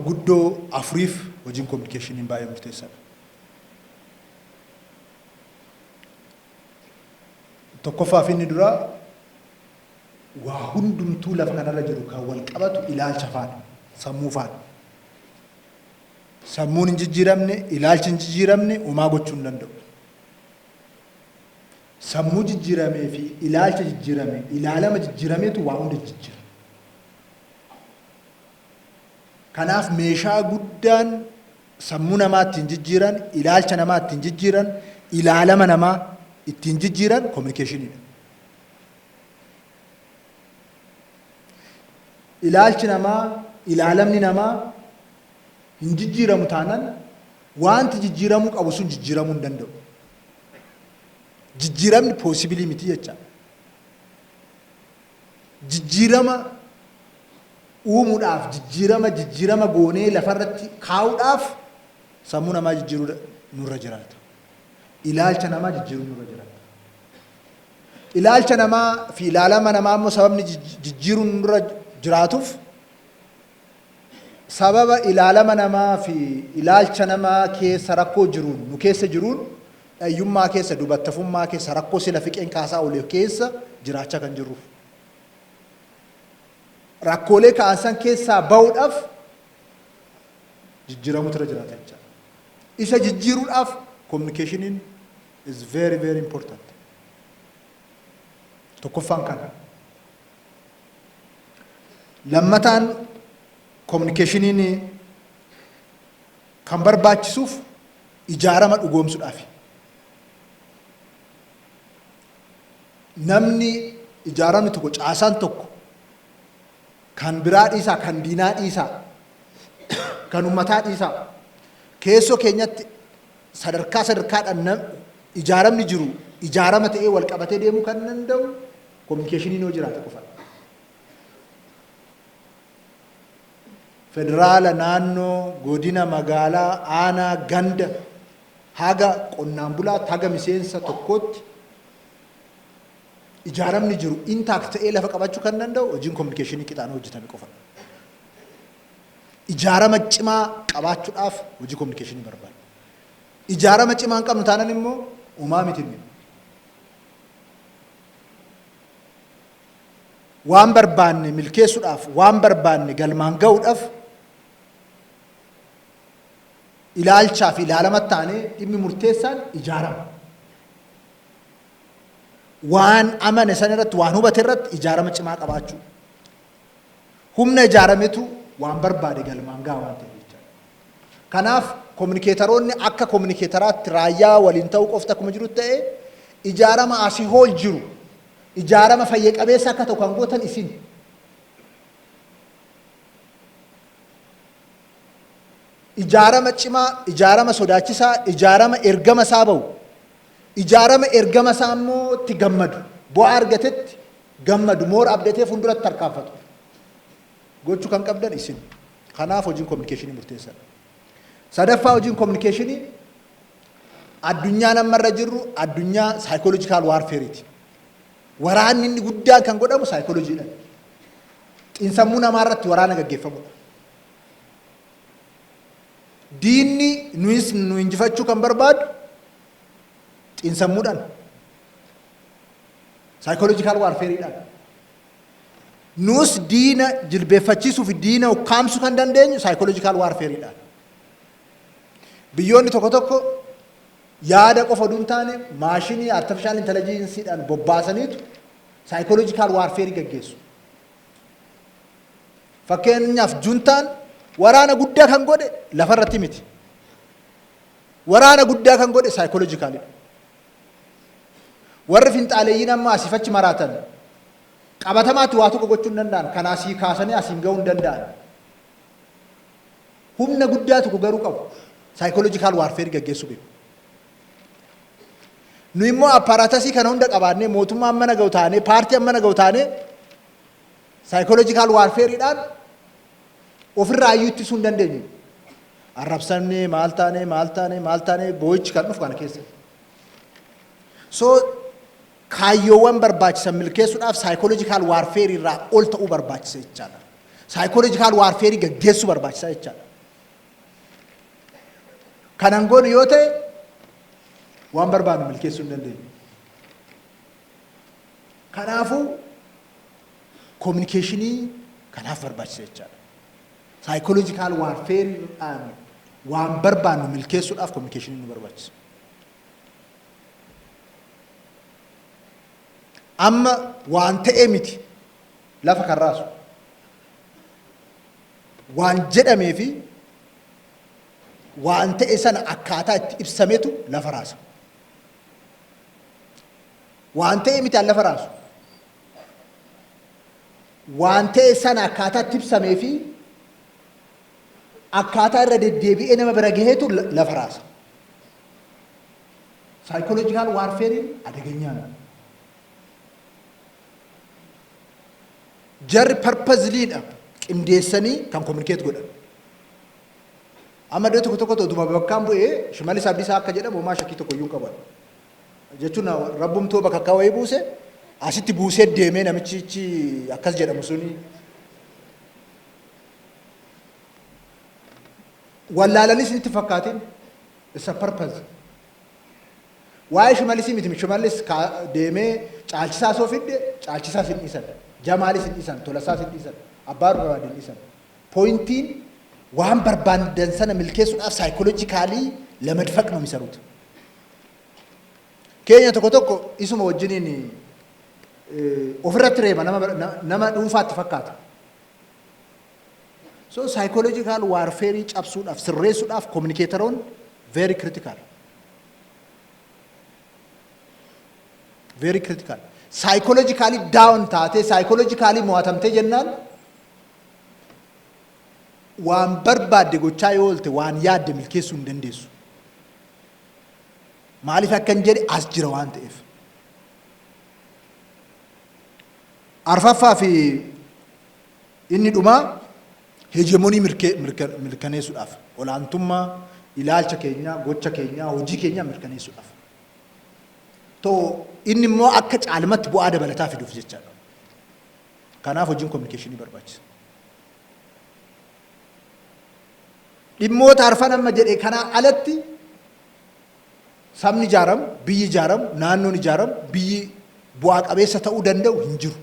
gurguddoo afuriif hojiin communication baay'ee murteessaadha. Tokkoffaa fi inni dura waa hundumtuu lafa kanarra jiru kan wal qabatu ilaalcha faana, sammuu faana. Sammuun hin jijjiiramne, ilaalchi hin jijjiiramne uumaa gochuu hin danda'u. Sammuu jijjiiramee fi ilaalcha jijjiirame, ilaalama jijjiirameetu waa hunda jijjiira. Kanaaf meeshaa guddaan sammuu namaa ittiin jijjiiran, ilaalcha namaa ittiin jijjiiran, ilaalama namaa ittiin jijjiiran communicationidha. Ilaalchi namaa, ilaalamni namaa hin jijjiiramu taanaan wanti jijjiiramuu qabu sun jijjiiramuu hin danda'u. Jijjiiramni possibility miti jecha. Jijjiirama uumuudhaaf, jijjiirama goonee lafarratti kaa'uudhaaf sammuu namaa jijjiiruu nurra jiraata. Ilaalcha namaa jijjiiruu nurra jiraata. Ilaalcha namaa fi ilaalama namaa immoo sababni jijjiiruu nurra jiraatuuf sababa ilaalama namaa fi ilaalcha namaa keessa rakkoo jiruun nu keessa jiruun dhayyummaa keessa dubattafummaa keessa rakkoo sila fiqeen kaasaa olee keessa jiraachaa kan jirruuf. Rakkoolee kaasan keessaa bahuudhaaf jijjiiramutu irra jiraata jecha. Isa jijjiiruudhaaf communication is very very important. Tokkoffaan kana. Lammataan communication kan barbaachisuuf ijaarama dhugoomsuudhaafi. Namni ijaaramni tokko caasaan tokko kan biraa dhiisaa, kan diinaa dhiisaa, kan ummataa dhiisaa keessoo keenyatti sadarkaadhaan ijaaramni jiru ijaarama ta'ee wal qabatee deemuu kan danda'u communication yoo jiraate qofa. Federaala, naannoo, godina, magaalaa, aanaa, ganda haga qonnaan bulaa haga miseensa tokkotti ijaaramni jiru intact ta'ee lafa qabachuu kan danda'u hojiin communication qixaan hojjetame qofa. Ijaarama cimaa qabaachuudhaaf hojii communication barbaada. Ijaarama cimaa hin qabnu taanaan immoo uumaa miti. Waan barbaanne milkeessuudhaaf, waan barbaanne galmaan ga'uudhaaf ilaalchaa fi ilaalama taanee dhimmi murteessaan ijaarama. Waan amane san irratti, waan hubate irratti ijaarama cimaa qabaachuu. Humna ijaarametu waan barbaade galmaan ga'a waan ta'eef jechuudha. Kanaaf kominikeetaroonni akka kominikeetaraatti raayyaa waliin ta'uu qofti akkuma jiru ta'ee ijaarama asii hool jiru, ijaarama fayya qabeessa akka ta'u kan gootan isin. Ijaarama cimaa, ijaarama sodaachisaa, ijaarama ergama isaa bahu. Ijaarama ergama isaa immoo itti gammadu, bu'aa argatetti gammadu, moora abdatee fuulduratti tarkaanfatu gochuu kan qabdan isin. Kanaaf hojiin communication murteessaadha. Sadaffaa hojiin communication addunyaa namarra jirru addunyaa psychological warfareeti. Waraanni inni guddaan kan godhamu psychologyidhaan. Xiinsammuu namaa irratti waraana gaggeeffamudha. Diinni nuyis nu injifachuu kan barbaadu xiinsammuudhaan. Psychological warfareedhaan. Nus diina jilbeeffachiisuu fi diina ukkaamsuu kan dandeenyu psychological warfareedhaan. Biyyoonni tokko tokko yaada qofa duun taane maashinii artificial intelligenceedhaan bobbaasaniitu psychological warfare gaggeessu. Fakkeenyaaf juntaan waraana guddaa kan godhe lafarratti miti. Waraana guddaa kan godhe psychologically. Warri finxaaleeyyiin amma asiifachi maraatan qabatamaatti waa tokko gochuu hin danda'an. Kan asii kaasanii asiin ga'uu hin danda'an. Humna guddaa tokko garuu qabu. Psychological warfare gaggeessuu beeku. Nu immoo apparatasii kana hunda qabaannee mootummaan mana ga'u taanee paartiin mana ga'u taanee psychological warfareedhaan ofirraa iyyuu ittisuu hin dandeenyu. Arrabsamnee maal taanee boo'ichi kan dhufu kana keessa. So kaayyoowwan barbaachisan milkeessuudhaaf psychological warfare irraa ol ta'uu barbaachisa jechaadha. Psychological warfare gaggeessuu barbaachisa jechaadha. Kanan goonu yoo ta'e waan barbaannu milkeessuu hin dandeenyu. Kanaafuu communicationii kanaaf barbaachisa jechaadha. Psychological warfare waan barbaannu milkeessuudhaaf communicationii nu barbaachisa. Amma waan ta'ee miti lafa kan raasu waan jedhamee fi waan ta'e sana akkaataa itti ibsametu lafa raasa. Waan ta'e miti lafa raasu. Waan ta'e sana akkaataa itti ibsamee fi akkaataa irra deddeebi'ee nama bira gaheetu lafa raasa. Psychological warfare adeeganyaan. Jarri purposely qindeessanii kan communicate godhan. Amma iddoo tokko tokkotti utuma bakkaan bu'ee Shimallis Abdiisaa akka jedhamu homaa shakkii tokko iyyuu hin qaban. Jechuun rabbumtuu bakka akka wayii buuse asitti buusee deemee namichi akkas jedhamu suni wallaalanis itti fakkaatiin isa purpose. Waa'ee Shimallisii miti Shimallis deemee caalchisaa soo fidde caalchisaa sin dhiisan. Jamaalis hin dhiisan, Tolasaas hin dhiisan, Abbaa Duraa hin dhiisan. Pointiin waan barbaadan sana milkeessuudhaaf psychologically lama dafaqnu misaruuta. Keenya tokko tokko isuma wajjiniin ofirratti reeba nama dhuunfaatti fakkaata. So psychological warfare cabsuudhaaf sirreessuudhaaf communicatoron very critical. Very critical. Psychologically down taate, psychologically mo'atamte jennaan waan barbaadde gochaa yoo oolte waan yaadde milkeessuu hin dandeessu. Maaliif akkan jedhe as jira waan ta'eef. Arfaffaa fi inni dhumaa hegemonii mirkaneessuudhaaf olaantummaa ilaalcha keenyaa, gocha keenyaa, hojii keenyaa mirkaneessuudhaaf. Inni immoo akka caalmatti bu'aa dabalataa fiduuf jechaadha. Kanaaf hojiin communicationii barbaachisa. Dhimmoota arfan amma jedhee kanaa alatti sabni ijaaramu, biyyi ijaaramu, naannoon ijaaramu, biyyi bu'aa qabeessa ta'uu danda'u hin jiru.